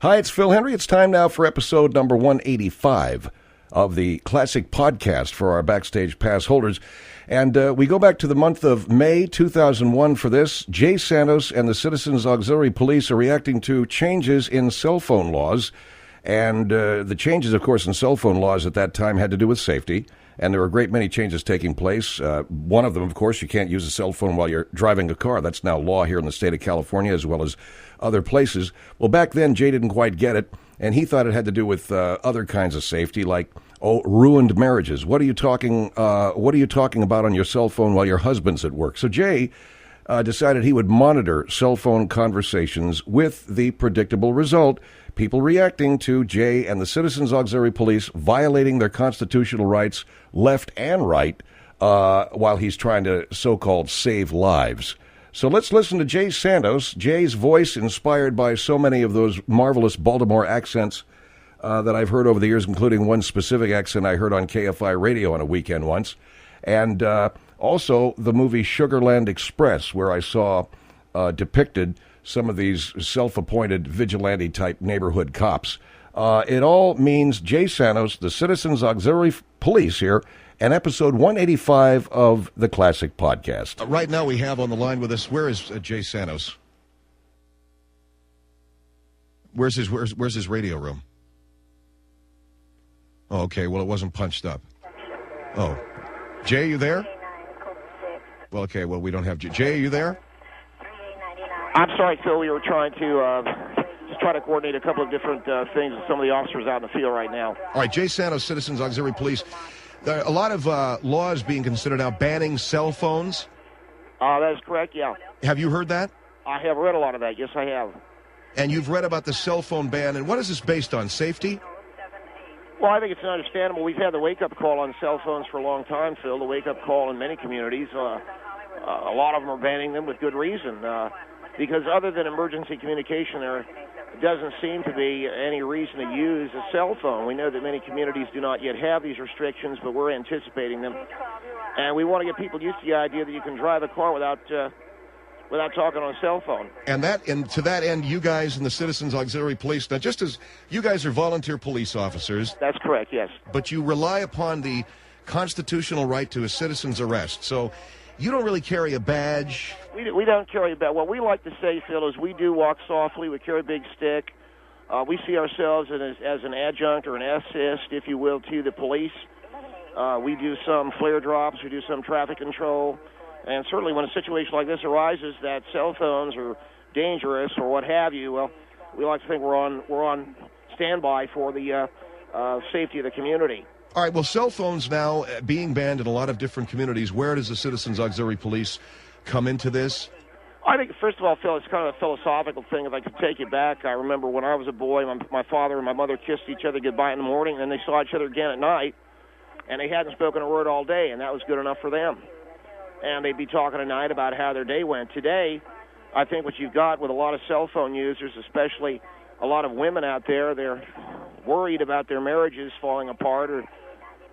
Hi, it's Phil Hendrie. It's time now for episode number 185 of the Classic Podcast for our Backstage Pass holders. And we go back to the month of May 2001 for this. Jay Santos and the Citizens Auxiliary Police are reacting to changes in cell phone laws. And the changes, of course, in cell phone laws at that time had to do with safety. And there were a great many changes taking place. One of them, of course, you can't use a cell phone while you're driving a car. That's now law here in the state of California as well as other places. Well, back then, Jay didn't quite get it, and he thought it had to do with other kinds of safety, like, ruined marriages. What are you talking about on your cell phone while your husband's at work? So Jay decided he would monitor cell phone conversations with the predictable result: people reacting to Jay and the Citizens Auxiliary Police violating their constitutional rights left and right while he's trying to so-called save lives. So let's listen to Jay Santos. Jay's voice, inspired by so many of those marvelous Baltimore accents that I've heard over the years, including one specific accent I heard on KFI radio on a weekend once. And also the movie Sugarland Express, where I saw depicted some of these self-appointed vigilante-type neighborhood cops. It all means Jay Santos, the Citizens Auxiliary Police here, and episode 185 of the Classic Podcast. Right now we have on the line with us, where is Jay Santos? Where's his radio room? Oh, okay, well, it wasn't punched up. Oh. Jay, you there? Well, okay, well, we don't have Jay. Jay, are you there? I'm sorry, Phil. We were trying to coordinate a couple of different things with some of the officers out in the field right now. All right, Jay Santos, Citizens Auxiliary Police. There are a lot of laws being considered now banning cell phones. That is correct, yeah. Have you heard that? I have read a lot of that. Yes, I have. And you've read about the cell phone ban, and what is this based on? Safety? Well, I think it's understandable. We've had the wake-up call on cell phones for a long time, Phil, the wake-up call in many communities. A lot of them are banning them with good reason. Because other than emergency communication, there doesn't seem to be any reason to use a cell phone. We know that many communities do not yet have these restrictions, but we're anticipating them. And we want to get people used to the idea that you can drive a car without talking on a cell phone. And to that end, you guys in the Citizens Auxiliary Police, now just as you guys are volunteer police officers. That's correct, yes. But you rely upon the constitutional right to a citizen's arrest. So you don't really carry a badge. We don't carry a badge. What we like to say, Phil, is we do walk softly. We carry a big stick. We see ourselves as an adjunct or an assist, if you will, to the police. We do some flare drops. We do some traffic control. And certainly when a situation like this arises that cell phones are dangerous or what have you, well, we like to think we're on standby for the safety of the community. All right, well, cell phones now being banned in a lot of different communities. Where does the Citizens Auxiliary Police come into this? I think, first of all, Phil, it's kind of a philosophical thing. If I could take you back, I remember when I was a boy, my father and my mother kissed each other goodbye in the morning, and then they saw each other again at night, and they hadn't spoken a word all day, and that was good enough for them. And they'd be talking at night about how their day went. Today, I think what you've got with a lot of cell phone users, especially a lot of women out there, they're worried about their marriages falling apart or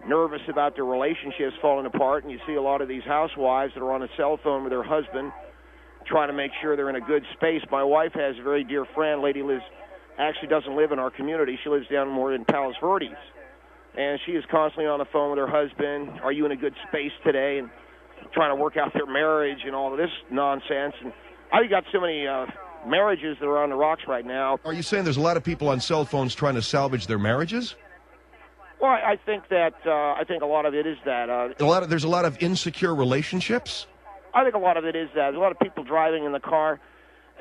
nervous about their relationships falling apart, and you see a lot of these housewives that are on a cell phone with their husband trying to make sure they're in a good space. My wife has a very dear friend, lady actually doesn't live in our community. She lives down more in Palos Verdes, and she is constantly on the phone with her husband. Are you in a good space today? And trying to work out their marriage and all of this nonsense. And I've got so many marriages that are on the rocks right now. Are you saying there's a lot of people on cell phones trying to salvage their marriages? Well, I think a lot of it is that. There's a lot of insecure relationships? I think a lot of it is that. There's a lot of people driving in the car,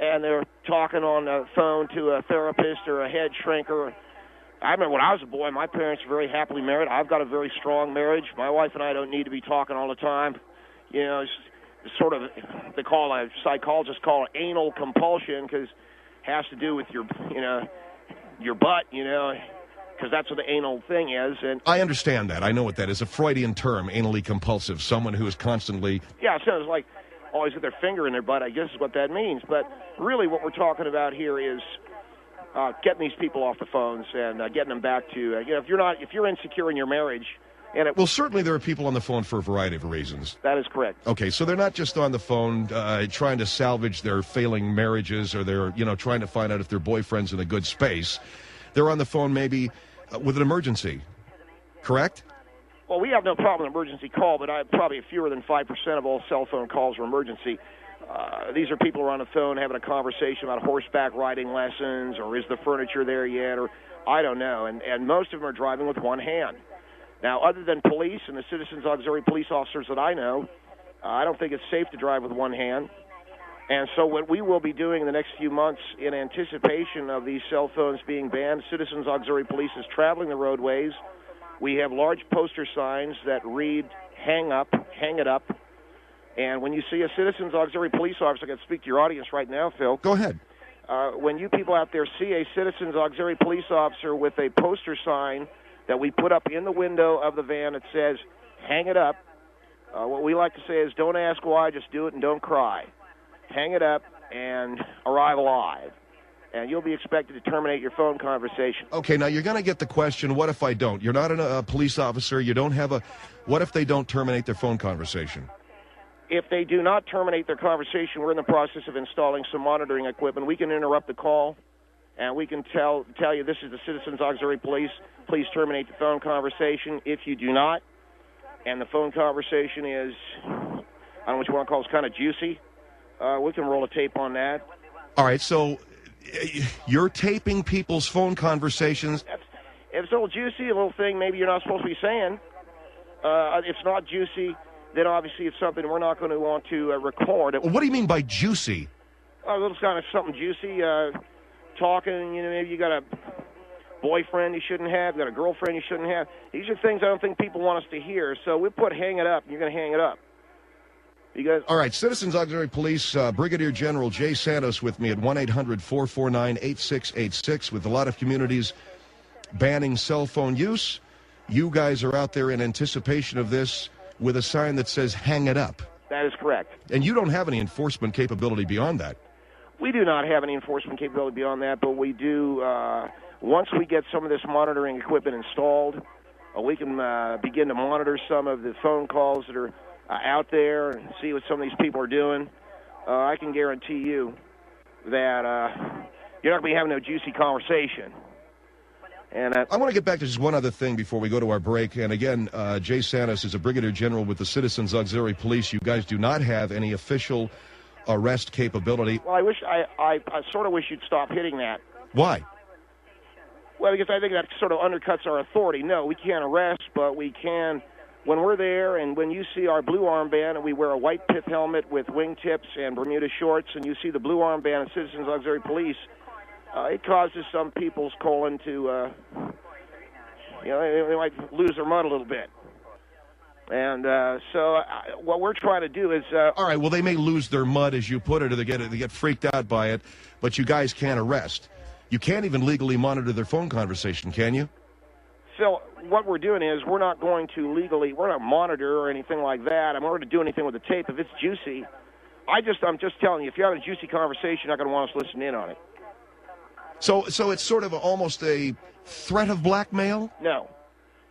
and they're talking on the phone to a therapist or a head shrinker. I remember when I was a boy, my parents were very happily married. I've got a very strong marriage. My wife and I don't need to be talking all the time. You know, it's sort of, psychologists call it anal compulsion, because it has to do with your butt, because that's what the anal thing is. And I understand that. I know what that is. A Freudian term, anally compulsive, someone who is constantly... Yeah, so it's like always with their finger in their butt, I guess is what that means. But really what we're talking about here is getting these people off the phones and getting them back to, if you're insecure in your marriage, Well, certainly there are people on the phone for a variety of reasons. That is correct. Okay, so they're not just on the phone trying to salvage their failing marriages, or they're trying to find out if their boyfriend's in a good space. They're on the phone maybe with an emergency, correct? Well, we have no problem with emergency call, but probably fewer than 5% of all cell phone calls are emergency. These are people who are on the phone having a conversation about horseback riding lessons, or is the furniture there yet, or I don't know. And most of them are driving with one hand. Now, other than police and the Citizens Auxiliary Police officers that I know, I don't think it's safe to drive with one hand. And so what we will be doing in the next few months in anticipation of these cell phones being banned, Citizens Auxiliary Police is traveling the roadways. We have large poster signs that read, hang up, hang it up. And when you see a Citizens Auxiliary Police officer, I can speak to your audience right now, Phil. Go ahead. When you people out there see a Citizens Auxiliary Police officer with a poster sign that we put up in the window of the van that says, hang it up, what we like to say is, don't ask why, just do it and don't cry. Hang it up and arrive alive. And you'll be expected to terminate your phone conversation. Okay, now you're going to get the question, what if I don't? You're not a police officer. You don't have what if they don't terminate their phone conversation? If they do not terminate their conversation, we're in the process of installing some monitoring equipment. We can interrupt the call, and we can tell you this is the Citizens Auxiliary Police. Please terminate the phone conversation. If you do not, and the phone conversation is, I don't know what you want to call it, kind of juicy, we can roll a tape on that. All right, so you're taping people's phone conversations? If it's a little juicy, a little thing maybe you're not supposed to be saying, if it's not juicy, then obviously it's something we're not going to want to record. What do you mean by juicy? A little kind of something juicy, talking, maybe you got a boyfriend you shouldn't have, you got a girlfriend you shouldn't have. These are things I don't think people want us to hear, so we put hang it up, and you're going to hang it up. All right, Citizens Auxiliary Police, Brigadier General Jay Santos with me at 1-800-449-8686. With a lot of communities banning cell phone use, you guys are out there in anticipation of this with a sign that says hang it up. That is correct. And you don't have any enforcement capability beyond that. We do not have any enforcement capability beyond that, but we do, once we get some of this monitoring equipment installed, we can begin to monitor some of the phone calls that are out there and see what some of these people are doing. I can guarantee you that you're not going to be having no juicy conversation. And I want to get back to just one other thing before we go to our break. And again, Jay Santos is a Brigadier General with the Citizens Auxiliary Police. You guys do not have any official arrest capability. Well, I sort of wish you'd stop hitting that. Why? Well, because I think that sort of undercuts our authority. No, we can't arrest, but we can, when we're there and when you see our blue armband and we wear a white pith helmet with wingtips and Bermuda shorts, and you see the blue armband of Citizens Auxiliary Police, it causes some people's colon to, they might lose their mud a little bit. And so what we're trying to do is... All right, well, they may lose their mud, as you put it, or they get freaked out by it, but you guys can't arrest. You can't even legally monitor their phone conversation, can you? Phil, what we're doing is we're not going to legally... We're not monitor or anything like that. I'm not going to do anything with the tape. If it's juicy, I'm just telling you, if you're having a juicy conversation, you're not going to want us to listen in on it. So it's sort of almost a threat of blackmail? No,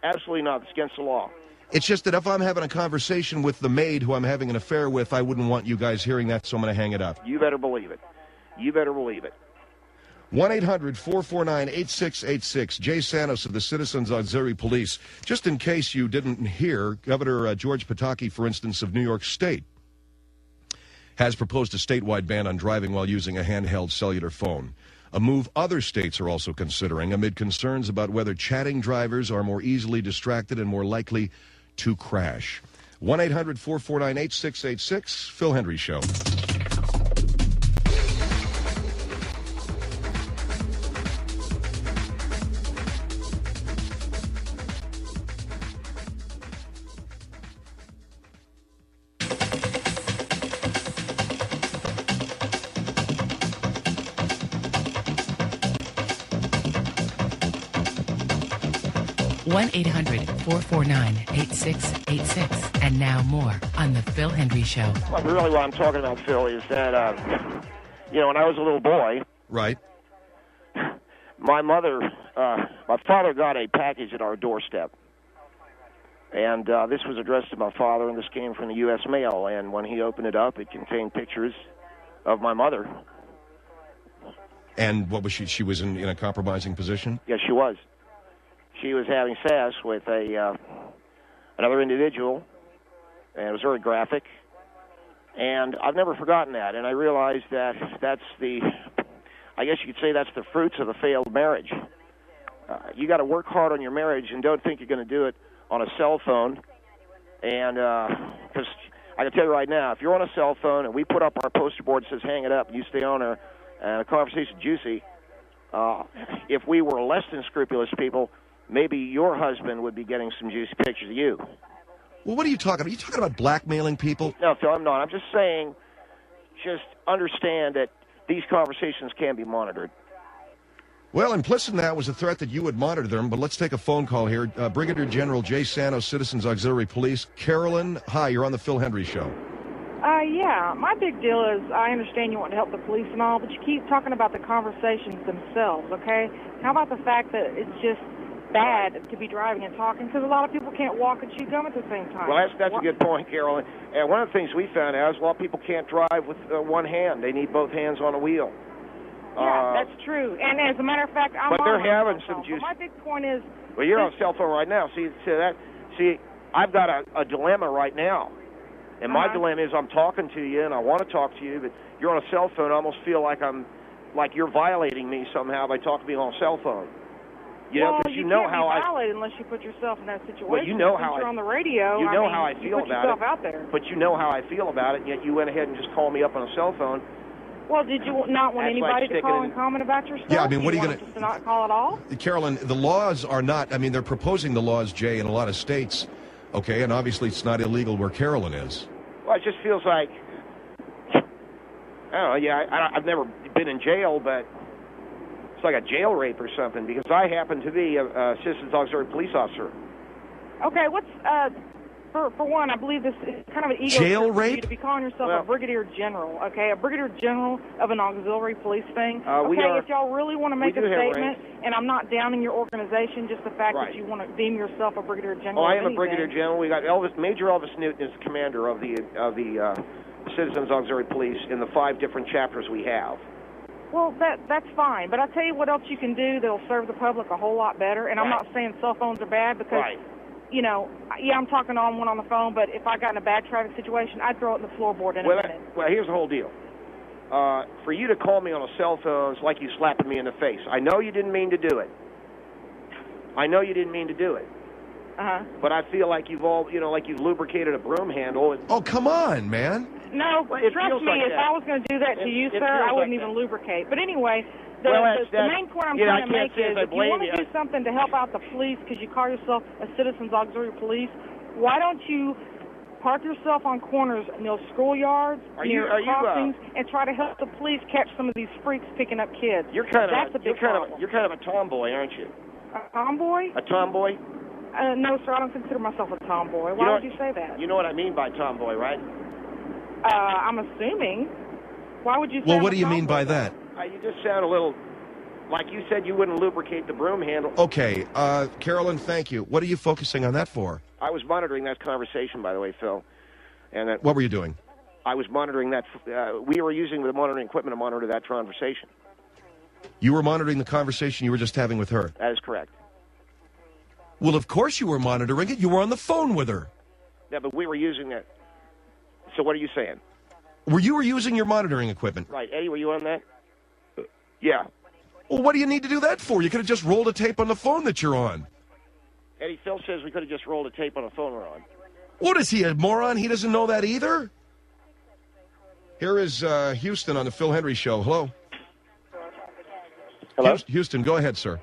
absolutely not. It's against the law. It's just that if I'm having a conversation with the maid who I'm having an affair with, I wouldn't want you guys hearing that, so I'm going to hang it up. You better believe it. You better believe it. 1-800-449-8686. Jay Santos of the Citizens Auxiliary Police. Just in case you didn't hear, Governor George Pataki, for instance, of New York State, has proposed a statewide ban on driving while using a handheld cellular phone. A move other states are also considering amid concerns about whether chatting drivers are more easily distracted and more likely to crash. 1-800-449-8686. Phil Hendrie Show. One 1-800-449-8686. And now more on The Phil Hendrie Show. Well, really what I'm talking about, Phil, is that, when I was a little boy... Right. My father got a package at our doorstep. And this was addressed to my father, and this came from the U.S. mail. And when he opened it up, it contained pictures of my mother. And what was she? She was in a compromising position? Yes, she was. She was having sex with another individual, and it was very graphic. And I've never forgotten that. And I realized that I guess you could say that's the fruits of a failed marriage. You got to work hard on your marriage, and don't think you're going to do it on a cell phone. And because I can tell you right now, if you're on a cell phone and we put up our poster board that says hang it up and you stay on there and a conversation juicy, if we were less than scrupulous people, maybe your husband would be getting some juicy pictures of you. Well, what are you talking about? Are you talking about blackmailing people? No, Phil, I'm not. I'm just saying, just understand that these conversations can be monitored. Well, implicit in that was a threat that you would monitor them, but let's take a phone call here. Brigadier General J. Santos, Citizens Auxiliary Police. Carolyn, hi, you're on the Phil Hendrie Show. Yeah, my big deal is I understand you want to help the police and all, but you keep talking about the conversations themselves, okay? How about the fact that it's just bad to be driving and talking because a lot of people can't walk and chew gum at the same time? Well, that's a good point, Carolyn. And one of the things we found out is a lot of people can't drive with one hand. They need both hands on the wheel. Yeah, that's true. And as a matter of fact, I'm but on they're my having cell phone. some juice. But my big point is... Well, you're on a cell phone right now. See, I've got a dilemma right now. And my dilemma is I'm talking to you, and I want to talk to you, but you're on a cell phone. I almost feel like you're violating me somehow by talking to me on a cell phone. You know, because you know how I... can't be violated unless you put yourself in that situation. Well, you know how you're on the radio. You know how I feel about it. You put yourself out there. But you know how I feel about it, and yet you went ahead and just called me up on a cell phone. Well, did you not want anybody to call and comment about your stuff? Yeah, I mean, what are you going to not call at all? Carolyn, the laws are not, I mean, they're proposing the laws, Jay, in a lot of states, okay, and obviously it's not illegal where Carolyn is. Well, it just feels like, I don't know, yeah, I've never been in jail, but it's like a jail rape or something, because I happen to be a Citizens Auxiliary Police officer. Okay, what's, for one, I believe this is kind of an ego jail for rape? you to be calling yourself a brigadier general, okay? A brigadier general of an auxiliary police thing. Okay, if y'all really want to make a statement, and I'm not downing your organization, just the fact that you want to deem yourself a brigadier general. Oh, I am a brigadier general. We got Major Elvis Newton is the commander of the Citizens Auxiliary Police in the 5 different chapters we have. Well, that's fine, but I'll tell you what else you can do that'll serve the public a whole lot better, and I'm not saying cell phones are bad because... You know, yeah, I'm talking on the phone, but if I got in a bad traffic situation, I'd throw it in the floorboard in a minute. Well, here's the whole deal. For you to call me on a cell phone is like you slapping me in the face. I know you didn't mean to do it. But I feel like you've lubricated a broom handle. Oh, come on, man. No, trust me, if I was going to do that to you, sir, I wouldn't even lubricate. But anyway... The main point I'm trying to make is if you want to do something to help out the police because you call yourself a Citizens Auxiliary Police, why don't you park yourself on corners near schoolyards, near crossings, and try to help the police catch some of these freaks picking up kids? You're kind of a tomboy, aren't you? A tomboy? A tomboy? No, sir, I don't consider myself a tomboy. Why would you say that? You know what I mean by tomboy, right? I'm assuming. Why would you say Well, what do you mean by that? You just sound a little, like you said you wouldn't lubricate the broom handle. Okay, Carolyn, thank you. What are you focusing on that for? I was monitoring that conversation, by the way, Phil. And what were you doing? I was monitoring that. We were using the monitoring equipment to monitor that conversation. You were monitoring the conversation you were just having with her? That is correct. Well, of course you were monitoring it. You were on the phone with her. Yeah, but we were using it. So what are you saying? You were using your monitoring equipment? Right. Eddie, were you on that? Yeah. Well, what do you need to do that for? You could have just rolled a tape on the phone that you're on. Eddie, Phil says we could have just rolled a tape on the phone we're on. What is he, a moron? He doesn't know that either? Here is Houston on the Phil Hendrie Show. Hello. Hello? Houston, go ahead, sir.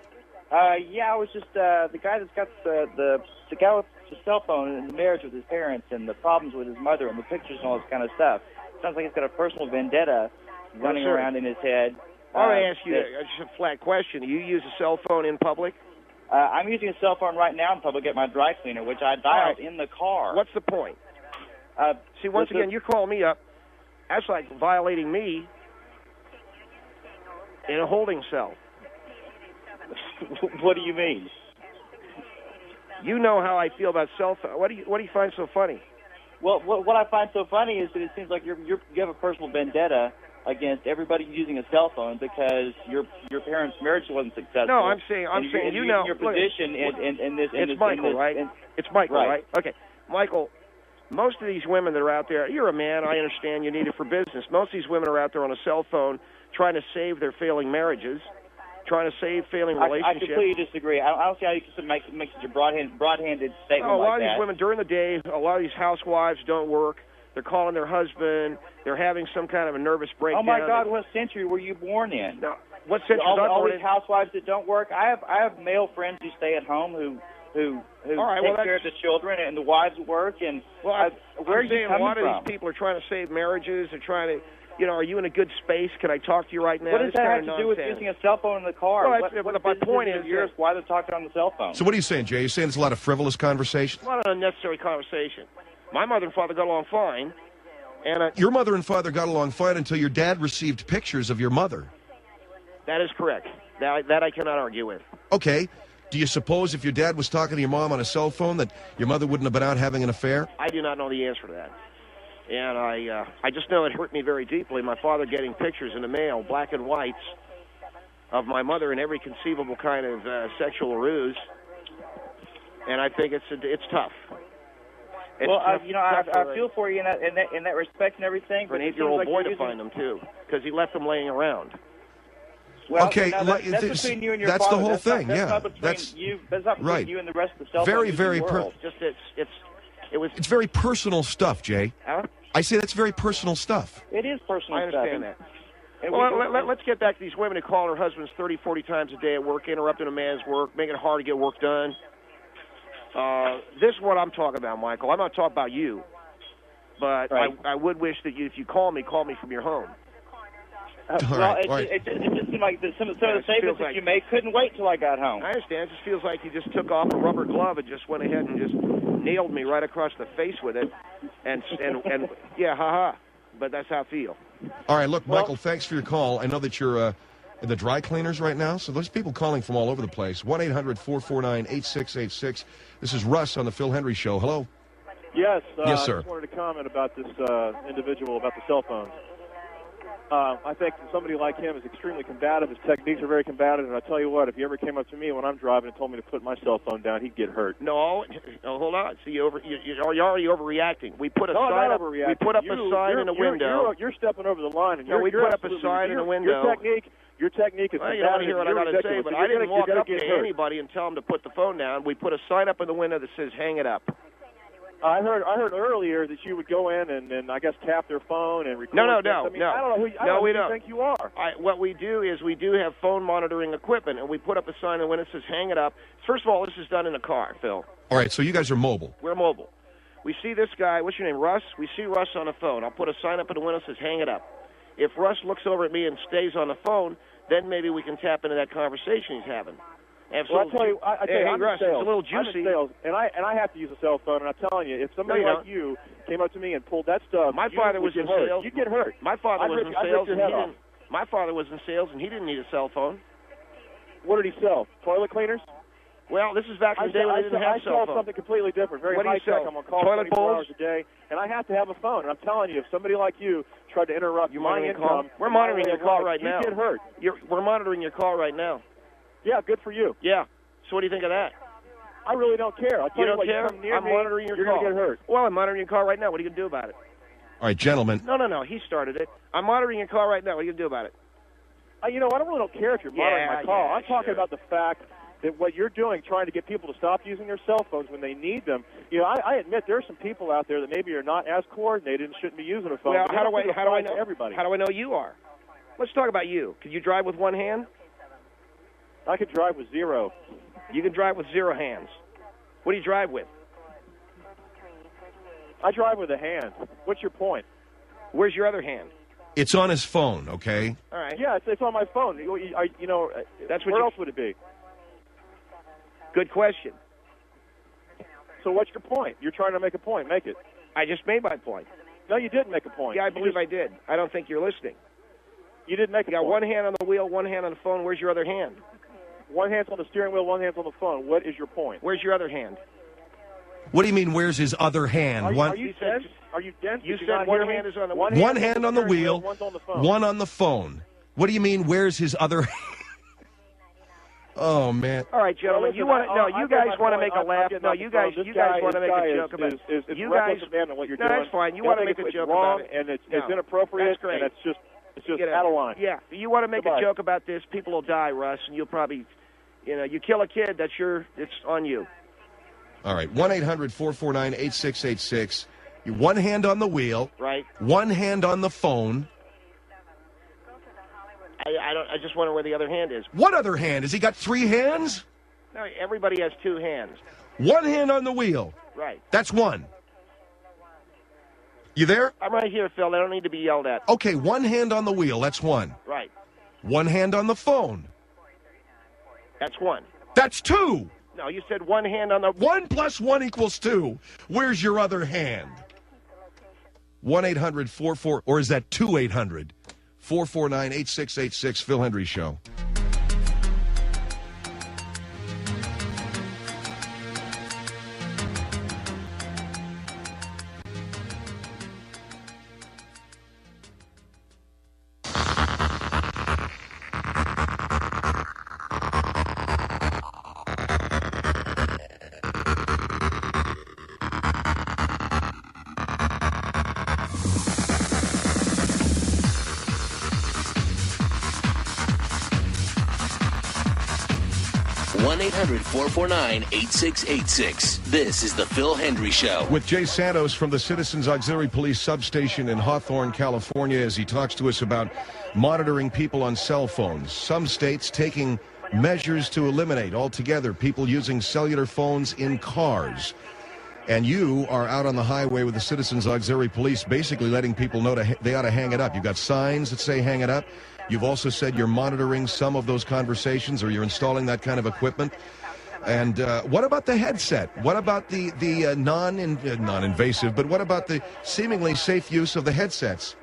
Yeah, I was just the guy that's got the guy with the cell phone and the marriage with his parents and the problems with his mother and the pictures and all this kind of stuff. Sounds like he's got a personal vendetta running around in his head. I want to ask you just a flat question. Do you use a cell phone in public? I'm using a cell phone right now in public at my dry cleaner, which I dialed in the car. What's the point? See, once again, you call me up. That's like violating me in a holding cell. What do you mean? You know how I feel about cell phone. What do you find so funny? Well, what I find so funny is that it seems like you have a personal vendetta against everybody using a cell phone because your parents' marriage wasn't successful. No, I'm saying you know your position in this. It's Michael, right? It's Michael, right? Okay, Michael. Most of these women that are out there, you're a man. I understand you need it for business. Most of these women are out there on a cell phone trying to save their failing marriages, trying to save failing relationships. I completely disagree. I don't see how you can make such a broad-handed statement a lot like of these women during the day, a lot of these housewives don't work. They're calling their husband. They're having some kind of a nervous breakdown. Oh, my God, what century were you born in? No, what century? All these housewives that don't work. I have male friends who stay at home who take care of the children, and the wives work. And where are you coming from? A lot of these people are trying to save marriages. They're trying to, are you in a good space? Can I talk to you right now? What does that have to do with using a cell phone in the car? Well, my point is why they're talking on the cell phone. So what are you saying, Jay? You're saying it's a lot of frivolous conversation? A lot of unnecessary conversation. My mother and father got along fine. And your mother and father got along fine until your dad received pictures of your mother. That is correct. That I cannot argue with. Okay. Do you suppose if your dad was talking to your mom on a cell phone that your mother wouldn't have been out having an affair? I do not know the answer to that. And I just know it hurt me very deeply. My father getting pictures in the mail, black and whites, of my mother in every conceivable kind of sexual ruse. And I think it's tough. I feel for you in that respect and everything. For an 8-year-old boy to find them, too, because he left them laying around. Well, okay, that's between you and your that's father. The whole thing, that's yeah. Not between that's not between right. you and the rest of the cell very, phone very world. It's very personal stuff, Jay. Huh? I say that's very personal stuff. It is personal stuff. I understand that. Well, let's get back to these women who call their husbands 30, 40 times a day at work, interrupting a man's work, making it hard to get work done. This is what I'm talking about, Michael. I'm not talking about you. But right. I would wish that if you call me from your home. It just seemed like some of the statements that you made couldn't wait till I got home. I understand. It just feels like you just took off a rubber glove and just went ahead and just nailed me right across the face with it. And yeah, ha-ha. But that's how I feel. All right, look, Michael, thanks for your call. I know that you're at the dry cleaners right now, so there's people calling from all over the place. 1-800-449-8686. This is Russ on the Phil Hendrie Show. Hello. Yes, yes, sir. I just wanted to comment about this individual, about the cell phones. I think somebody like him is extremely combative. His techniques are very combative, and I tell you what, if he ever came up to me when I'm driving and told me to put my cell phone down, he'd get hurt. No, hold on. See, you're already overreacting. We put a sign up. We put up a sign in a window. You're stepping over the line, and we put up a sign in a window. Your technique is combative. You don't want to hear what I got to say, but I didn't walk up to anybody and tell him to put the phone down. We put a sign up in the window that says "Hang it up." I heard earlier that you would go in and I guess tap their phone and record. No. I don't know who you think you are. What we do is we do have phone monitoring equipment, and we put up a sign in the window that says "Hang it up." First of all, this is done in a car, Phil. All right, so you guys are mobile. We're mobile. We see this guy. What's your name, Russ? We see Russ on the phone. I'll put a sign up in the window that says "Hang it up." If Russ looks over at me and stays on the phone, then maybe we can tap into that conversation he's having. Well, I tell you, I'm Russ, in sales. It's a little juicy. I'm in sales, and I have to use a cell phone. And I'm telling you, if somebody like you came up to me and pulled that stuff, my father was in sales. You'd get hurt. My father was in sales, and my father was in sales, and he didn't need a cell phone. What did he sell? Toilet cleaners? Well, this is back in the day when they didn't have cell phones. I sell something completely different, very high tech. I'm on call 24 hours a day, and I have to have a phone. And I'm telling you, if somebody like you tried to interrupt my income, we're monitoring your call right now. You'd get hurt. We're monitoring your call right now. Yeah, good for you. Yeah. So what do you think of that? I really don't care. I'll tell you what, care? You come near I'm monitoring your you're call. You're going to get hurt. Well, I'm monitoring your call right now. What are you going to do about it? All right, gentlemen. No. He started it. I'm monitoring your call right now. What are you going to do about it? I really don't care if you're monitoring my call. I'm talking about the fact that what you're doing, trying to get people to stop using their cell phones when they need them. I admit there are some people out there that maybe are not as coordinated and shouldn't be using a phone. Well, how do I know everybody? How do I know you are? Let's talk about you. Can you drive with one hand? I could drive with zero. You can drive with zero hands. What do you drive with? I drive with a hand. What's your point? Where's your other hand? It's on his phone, okay? All right. Yeah, it's on my phone. That's where else would it be? Good question. So what's your point? You're trying to make a point. Make it. I just made my point. No, you didn't make a point. Yeah, I believe I did. I don't think you're listening. You didn't make a point. You got one hand on the wheel, one hand on the phone. Where's your other hand? One hand's on the steering wheel, one hand's on the phone. What is your point? Where's your other hand? What do you mean, where's his other hand? Are you dense? Are you dense? You said one hand is on the one hand on the wheel, one's on the phone. one on the phone. What do you mean, where's his other hand? Oh, man. All right, gentlemen, you guys want to make a laugh. No, you guys want to make a joke about it. You guys abandon what you're doing. That's fine. You want to make a joke about it. And it's inappropriate, and it's just out of line. Yeah, you want to make a joke about this, people will die, Russ, and you'll probably, you kill a kid, it's on you. All right, 1-800-449-8686. One hand on the wheel. Right. One hand on the phone. I just wonder where the other hand is. What other hand? Has he got three hands? No, everybody has two hands. One hand on the wheel. Right. That's one. You there? I'm right here, Phil. I don't need to be yelled at. Okay, one hand on the wheel. That's one. Right. One hand on the phone. That's one. That's two. No, you said one hand on the... 1 + 1 = 2. Where's your other hand? 1-800-44... Or is that 2-800-449-8686, Phil Hendrie Show. One 1-800-449-8686. This is the Phil Hendrie Show. With Jay Santos from the Citizens Auxiliary Police Substation in Hawthorne, California, as he talks to us about monitoring people on cell phones. Some states taking measures to eliminate altogether people using cellular phones in cars. And you are out on the highway with the Citizens Auxiliary Police basically letting people know they ought to hang it up. You've got signs that say hang it up. You've also said you're monitoring some of those conversations, or you're installing that kind of equipment. And what about the headset? What about the non-invasive, but what about the seemingly safe use of the headsets?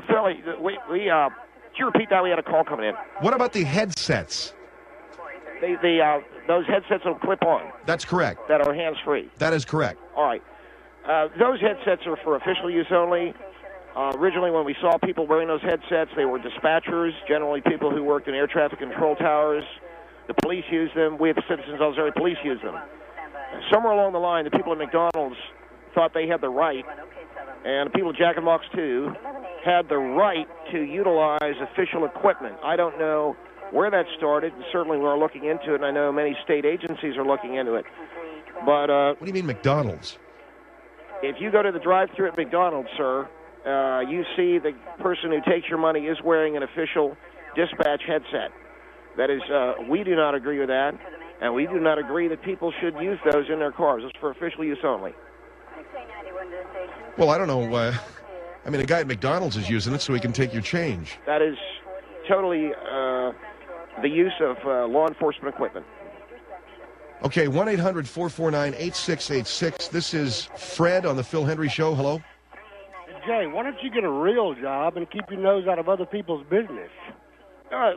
Philly, could you repeat that? We had a call coming in. What about the headsets? Those headsets will clip on. That's correct. That are hands-free. That is correct. All right. Those headsets are for official use only. Originally, when we saw people wearing those headsets, they were dispatchers, generally people who worked in air traffic control towers. The police used them. We at the Citizens Auxiliary Police used them. Somewhere along the line, the people at McDonald's thought they had the right, and the people at Jack in the Box, too, had the right to utilize official equipment. I don't know where that started, and certainly we're looking into it, and I know many state agencies are looking into it. But what do you mean McDonald's? If you go to the drive-thru at McDonald's, sir, you see the person who takes your money is wearing an official dispatch headset. That is, we do not agree with that, and we do not agree that people should use those in their cars. It's for official use only. Well, I don't know. I mean, a guy at McDonald's is using it so he can take your change. That is totally the use of law enforcement equipment. Okay, 1-800-449-8686. This is Fred on the Phil Hendrie Show. Hello? Jay, why don't you get a real job and keep your nose out of other people's business?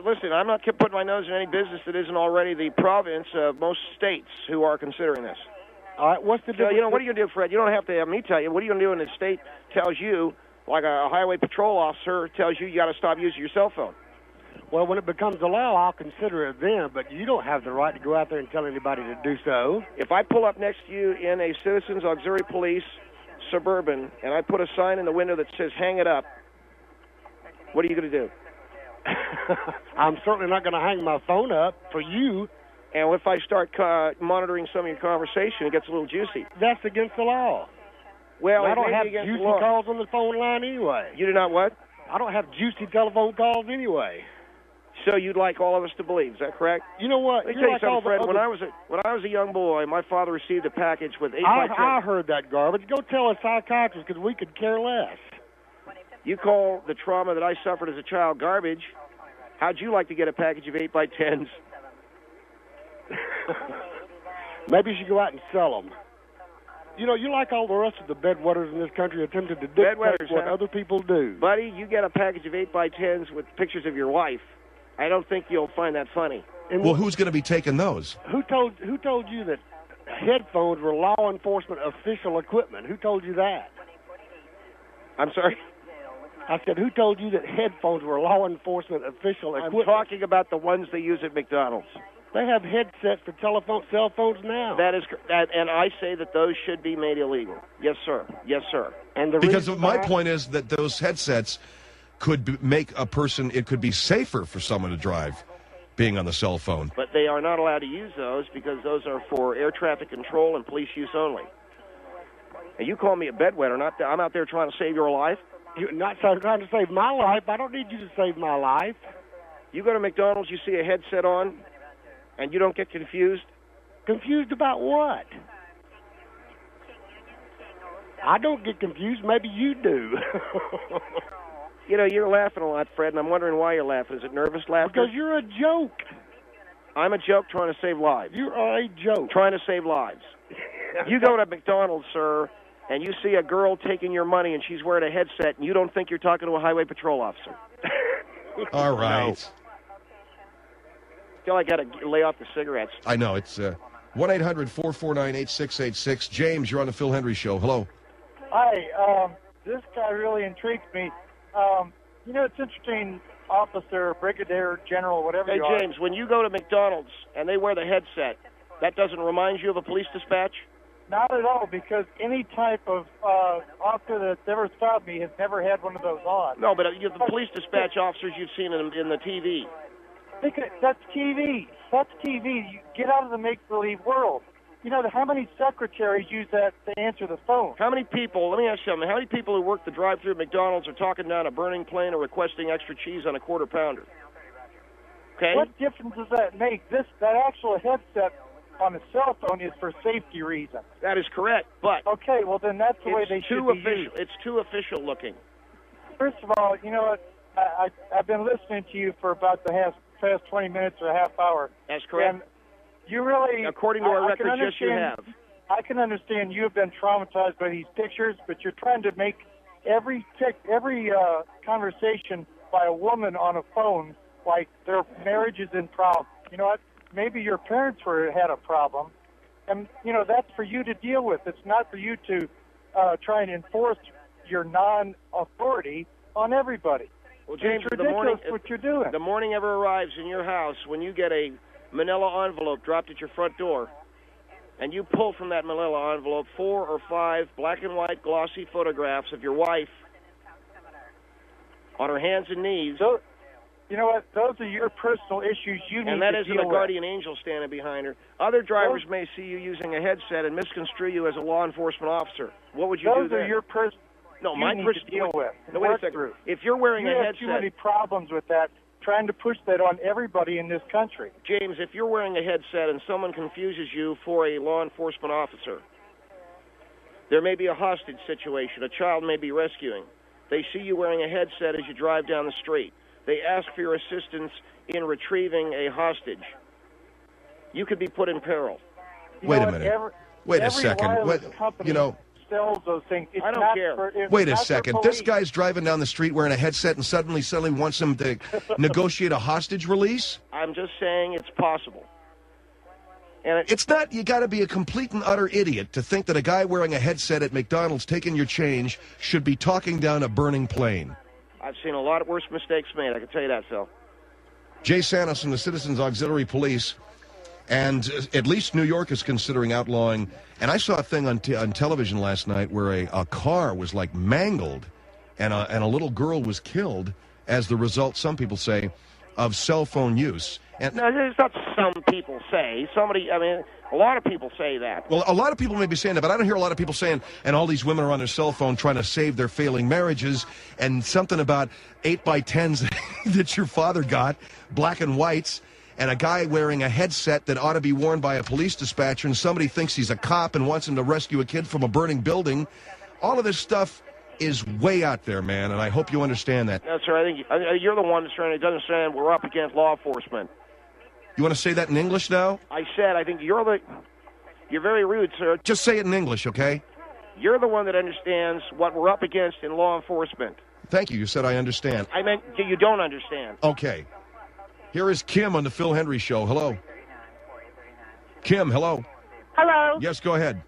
Listen, I'm not putting my nose in any business that isn't already the province of most states who are considering this. All right, what's the difference? So, what are you going to do, Fred? You don't have to have me tell you. What are you going to do when the state tells you, like a highway patrol officer tells you got to stop using your cell phone? Well, when it becomes a law, I'll consider it then, but you don't have the right to go out there and tell anybody to do so. If I pull up next to you in a Citizens Auxiliary Police Suburban and I put a sign in the window that says hang it up, what are you going to do? I'm certainly not going to hang my phone up for you. And if I start monitoring some of your conversation, it gets a little juicy. That's against the law. Well, I don't have juicy calls on the phone line anyway. You do not what? I don't have juicy telephone calls anyway. So you'd like all of us to believe, is that correct? You know what? Let me tell you something, Fred. When I was a young boy, my father received a package with 8x10. I heard that garbage. Go tell a psychiatrist because we could care less. You call the trauma that I suffered as a child garbage. How'd you like to get a package of 8x10s? Maybe you should go out and sell them. You know, you like all the rest of the bedwetters in this country attempted to dictate what other people do. Buddy, you get a package of 8x10s with pictures of your wife. I don't think you'll find that funny. And Well, who's going to be taking those? Who told you that headphones were law enforcement official equipment? Who told you that? I'm sorry? I said, who told you that headphones were law enforcement official equipment? I'm talking about the ones they use at McDonald's. They have headsets for cell phones now. And I say that those should be made illegal. Yes, sir. Yes, sir. And because my point is that those headsets could make a person, it could be safer for someone to drive being on the cell phone. But they are not allowed to use those because those are for air traffic control and police use only. And you call me a bedwetter, I'm out there trying to save your life. You're not trying to save my life. I don't need you to save my life. You go to McDonald's, you see a headset on, and you don't get confused? Confused about what? I don't get confused. Maybe you do. You know, you're laughing a lot, Fred, and I'm wondering why you're laughing. Is it nervous laughter? Because you're a joke. I'm a joke trying to save lives. You are a joke. Trying to save lives. You go to McDonald's, sir, and you see a girl taking your money and she's wearing a headset, and you don't think you're talking to a highway patrol officer. All right. No. I feel like I got to lay off the cigarettes. I know. It's 1-800-449-8686. James, you're on the Phil Hendrie Show. Hello. Hi. This guy really intrigues me. You know, it's interesting, officer, brigadier, general, whatever you are. Hey, James, when you go to McDonald's and they wear the headset, that doesn't remind you of a police dispatch? Not at all, because any type of officer that's ever stopped me has never had one of those on. No, but the police dispatch officers you've seen in the TV. That's TV. That's TV. You get out of the make-believe world. You know, how many secretaries use that to answer the phone? How many people, let me ask you something, how many people who work the drive-thru at McDonald's are talking down a burning plane or requesting extra cheese on a quarter pounder? Okay? What difference does that make? That actual headset on a cell phone is for safety reasons. That is correct, but... Okay, well then that's the way they should be used. It's too official looking. First of all, you know what, I've been listening to you for about the past 20 minutes or a half hour. That's correct. And you really... According to our records, yes, you have. I can understand you have been traumatized by these pictures, but you're trying to make every conversation by a woman on a phone like their marriage is in problem. You know what? Maybe your parents had a problem, and, you know, that's for you to deal with. It's not for you to try and enforce your non-authority on everybody. Well, James, it's ridiculous what you're doing. The morning ever arrives in your house when you get a manila envelope dropped at your front door, and you pull from that manila envelope 4 or 5 black and white glossy photographs of your wife on her hands and knees. So, you know what? Those are your personal issues you need to deal with. And that isn't a guardian angel standing behind her. Other drivers may see you using a headset and misconstrue you as a law enforcement officer. What would you do then? Those are your personal to deal with. No, wait a second. If you're wearing a headset... You have too many problems with that, trying to push that on everybody in this country. James, if you're wearing a headset and someone confuses you for a law enforcement officer, there may be a hostage situation. A child may be rescuing. They see you wearing a headset as you drive down the street. They ask for your assistance in retrieving a hostage. You could be put in peril. Wait a minute. Wait a second. You know... sells those things. I don't care. Wait a second. This guy's driving down the street wearing a headset and suddenly wants him to negotiate a hostage release? I'm just saying it's possible. And it's not. You got to be a complete and utter idiot to think that a guy wearing a headset at McDonald's taking your change should be talking down a burning plane. I've seen a lot of worse mistakes made. I can tell you that, Phil. Jay Santos from the Citizens Auxiliary Police. And at least New York is considering outlawing. And I saw a thing on television last night where a car was like mangled, and a little girl was killed as the result, some people say, of cell phone use. And no, it's not some people say. A lot of people say that. Well, a lot of people may be saying that, but I don't hear a lot of people saying, and all these women are on their cell phone trying to save their failing marriages, and something about 8x10s that your father got, black and whites, and a guy wearing a headset that ought to be worn by a police dispatcher, and somebody thinks he's a cop and wants him to rescue a kid from a burning building. All of this stuff is way out there, man, and I hope you understand that. No, sir, I think you're the one that's trying to understand we're up against law enforcement. You want to say that in English now? I said I think you're very rude, sir. Just say it in English, okay? You're the one that understands what we're up against in law enforcement. Thank you. You said I understand. I meant you don't understand. Okay. Here is Kim on the Phil Hendrie Show. Hello. Kim, hello. Hello. Yes, go ahead.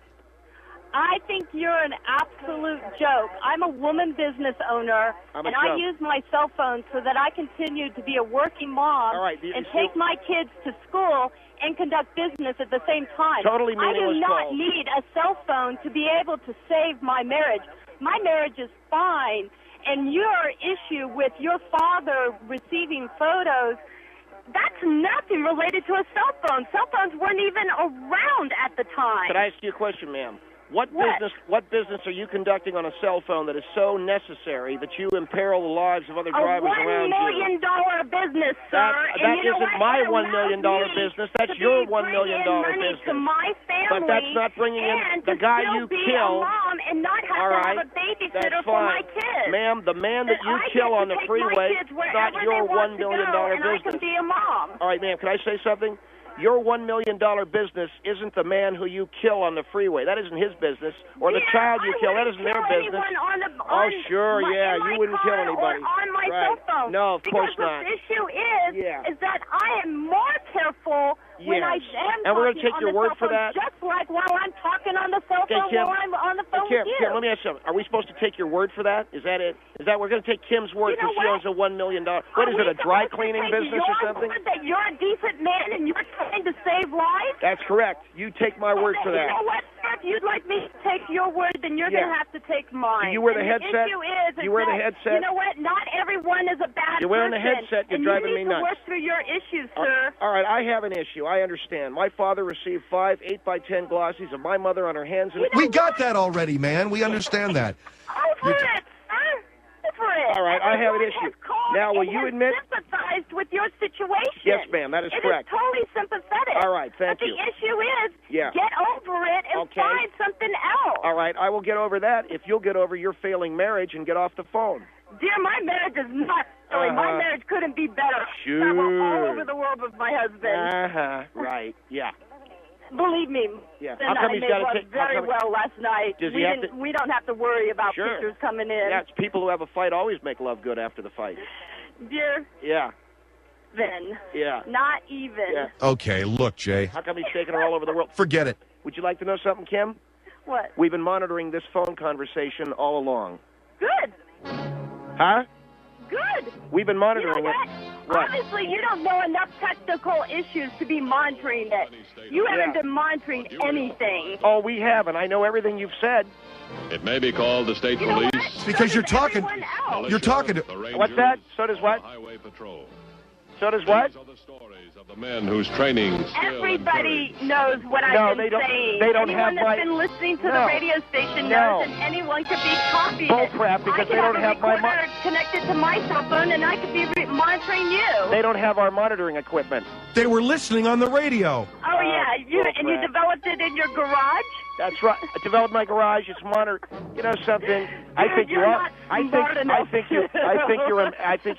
I think you're an absolute joke. I'm a woman business owner, and I use my cell phone so that I continue to be a working mom and take my kids to school and conduct business at the same time. Totally meaningless. I do not need a cell phone to be able to save my marriage. My marriage is fine, and your issue with your father receiving photos, that's nothing related to a cell phone. Cell phones weren't even around at the time. Could I ask you a question, ma'am? What business are you conducting on a cell phone that is so necessary that you imperil the lives of other drivers around you? $1 million business, sir. That isn't my $1 million business. That's your $1 million business. To my family, but that's not bringing in the guy you kill. A mom and not have to have a babysitter for my kids. Ma'am, the man that you kill on the freeway is not your $1 million business. I can be a mom. All right, ma'am, can I say something? Your $1 million business isn't the man who you kill on the freeway. That isn't his business. Or the child you kill. That isn't their business. You wouldn't kill anybody. On my cell phone. No, of course not. The issue is that I am more careful when I am we're going to take your word for that? Just like while I'm talking on the cell phone Kim, while I'm on the phone with you. Kim, let me ask you something. Are we supposed to take your word for that? Is that it? Is that we're going to take Kim's word because she owns a $1 million? What is it, a dry cleaning business or something? That you're a decent man and you're trying to save lives? That's correct. You take my word for that. You know what, sir? If you'd like me to take your word, then you're going to have to take mine. Do you wear the headset? The you wear the headset? You know what? Not everyone is a bad person. You're wearing the headset. You're driving me nuts. You need to work through your issues, sir. All right, I have an issue. I understand. My father received 5 8x10 glossies of my mother on her hands. And we got that already, man. We understand that. Over it, sir. Over it. All right, I have an issue. Now, will you admit? Sympathized with your situation. Yes, ma'am. That is correct. It is totally sympathetic. All right, thank you. But the issue is, get over it and find something else. All right, I will get over that if you'll get over your failing marriage and get off the phone. Dear, my marriage is not failing. My marriage couldn't be better. Sure. I travel all over the world with my husband. Right. Yeah. Believe me, yeah. Ben and I made love very well last night. We don't have to worry about pictures coming in. Yeah, it's people who have a fight always make love good after the fight. Dear. Yeah. Ben. Yeah. Not even. Yeah. Okay, look, Jay. How come he's taking her all over the world? Forget it. Would you like to know something, Kim? What? We've been monitoring this phone conversation all along. Good. Huh? Good. We've been monitoring it. What? Honestly, you don't know enough technical issues to be monitoring it. You haven't been monitoring anything. Oh, we haven't. I know everything you've said. It may be called the state police. It's because you're talking. You're talking to. What's that? So does what? Highway patrol. So does what? These are the stories of the men whose training. Everybody knows what I've been saying. They don't anyone have that's been listening to the radio station knows, and anyone could be copying Bull crap, because they don't have my connected to my cell phone, and I could be monitoring you. They don't have our monitoring equipment. They were listening on the radio. Oh yeah, you developed it in your garage. That's right. I developed my garage. It's monitored. You know something? I think you're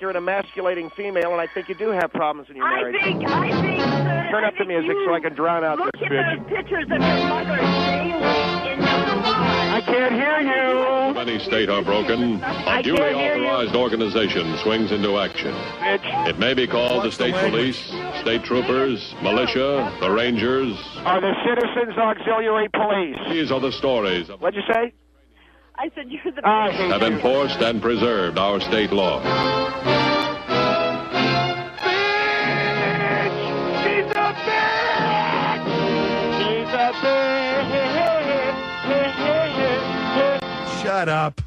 an emasculating female, and I think you do have problems in your marriage. I think. Turn up the music so I can drown out this bitch. Look at those pictures of your mother daily in your garage. I can't hear you. Many states are broken. A duly authorized organization swings into action. Bitch. It may be called the state police, state troopers, militia, the Rangers, or the Citizens Auxiliary Police. These are the stories. What'd you say? I said you're the have enforced and preserved our state law. She's a bitch! She's a bitch! Shut up.